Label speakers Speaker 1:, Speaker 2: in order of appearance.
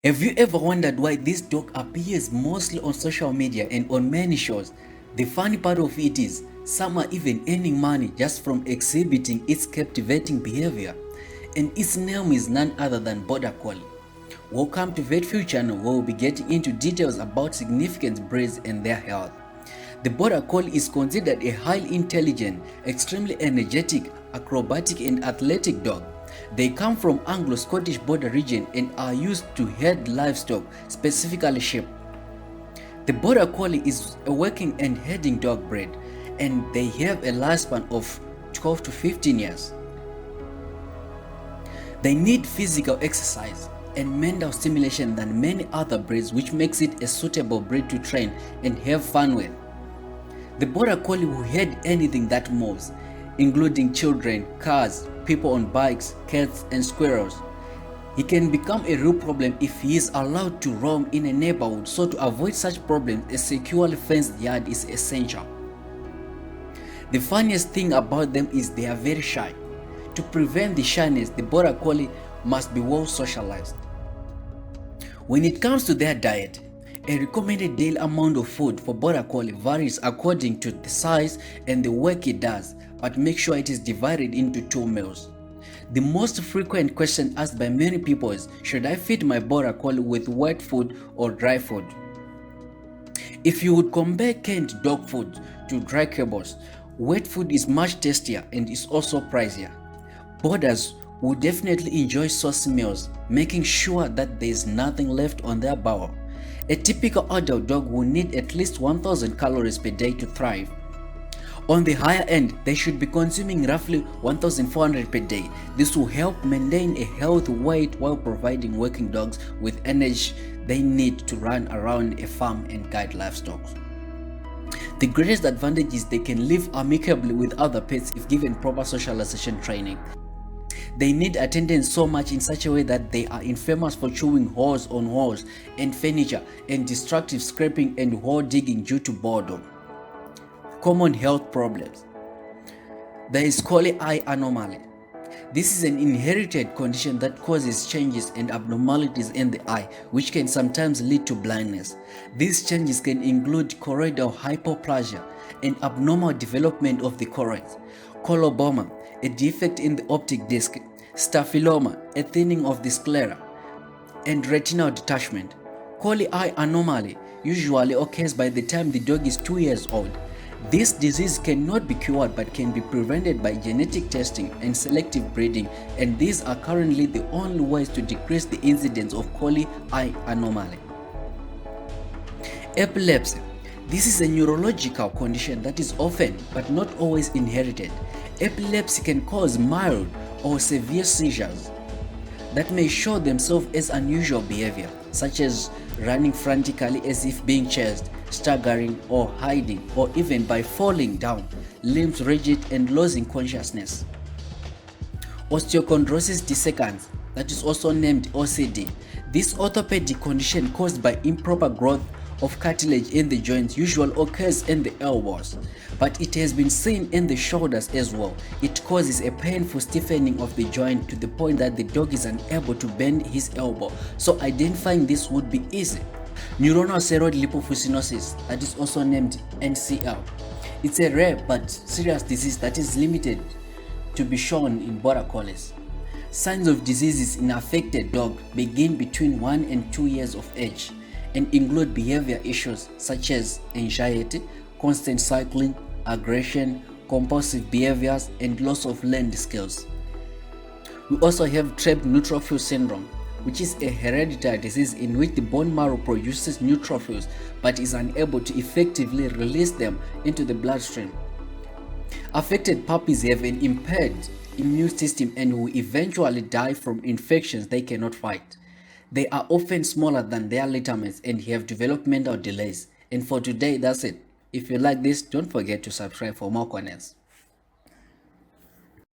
Speaker 1: Have you ever wondered why this dog appears mostly on social media and on many shows? The funny part of it is, some are even earning money just from exhibiting its captivating behavior. And its name is none other than Border Collie. Welcome to VetFuel channel, where we'll be getting into details about significant breeds and their health. The Border Collie is considered a highly intelligent, extremely energetic, acrobatic and athletic dog. They come from Anglo-Scottish border region and are used to herd livestock, specifically sheep. The Border Collie is a working and herding dog breed, and they have a lifespan of 12 to 15 years. They need physical exercise and mental stimulation than many other breeds, which makes it a suitable breed to train and have fun with. The Border Collie will herd anything that moves, including children, cars, people on bikes, cats and squirrels. He can become a real problem if he is allowed to roam in a neighborhood, so to avoid such problems, a securely fenced yard is essential. The funniest thing about them is they are very shy. To prevent the shyness, the Border Collie must be well socialized. When it comes to their diet, a recommended daily amount of food for Border Collie varies according to the size and the work it does, but make sure it is divided into 2 meals. The most frequent question asked by many people is, should I feed my Border Collie with wet food or dry food? If you would compare canned dog food to dry kibbles, wet food is much tastier and is also pricier. Borders will definitely enjoy saucy meals, making sure that there is nothing left on their bowl. A typical adult dog will need at least 1000 calories per day to thrive. On the higher end, they should be consuming roughly 1400 per day. This will help maintain a healthy weight while providing working dogs with energy they need to run around a farm and guide livestock. The greatest advantage is they can live amicably with other pets if given proper socialization training. They need attendance so much in such a way that they are infamous for chewing holes on walls and furniture and destructive scraping and hole digging due to boredom. Common health problems. There is COLLIE eye anomaly. This is an inherited condition that causes changes and abnormalities in the eye, which can sometimes lead to blindness. These changes can include choroidal hypoplasia, an abnormal development of the choroids, coloboma, a defect in the optic disc, staphyloma, a thinning of the sclera, and retinal detachment. COLLIE eye anomaly usually occurs by the time the dog is 2 years old. This disease cannot be cured but can be prevented by genetic testing and selective breeding, and these are currently the only ways to decrease the incidence of COLLIE eye anomaly. Epilepsy. This is a neurological condition that is often but not always inherited. Epilepsy can cause mild or severe seizures that may show themselves as unusual behavior, such as running frantically as if being chased, staggering or hiding, or even by falling down, limbs rigid and losing consciousness. Osteochondrosis dissecans, that is also named OCD. This orthopedic condition caused by improper growth of cartilage in the joints usually occurs in the elbows, but it has been seen in the shoulders as well. It causes a painful stiffening of the joint to the point that the dog is unable to bend his elbow, so identifying this would be easy. Neuronal ceroid lipofuscinosis, that is also named NCL. It's a rare but serious disease that is limited to be shown in Border Collies. Signs of diseases in affected dog begin between 1 and 2 years of age and include behavior issues such as anxiety, constant cycling, aggression, compulsive behaviors, and loss of learned skills. We also have trapped neutrophil syndrome, which is a hereditary disease in which the bone marrow produces neutrophils but is unable to effectively release them into the bloodstream. Affected puppies have an impaired immune system and will eventually die from infections they cannot fight. They are often smaller than their littermates and have developmental delays. And for today, that's it. If you like this, don't forget to subscribe for more contents.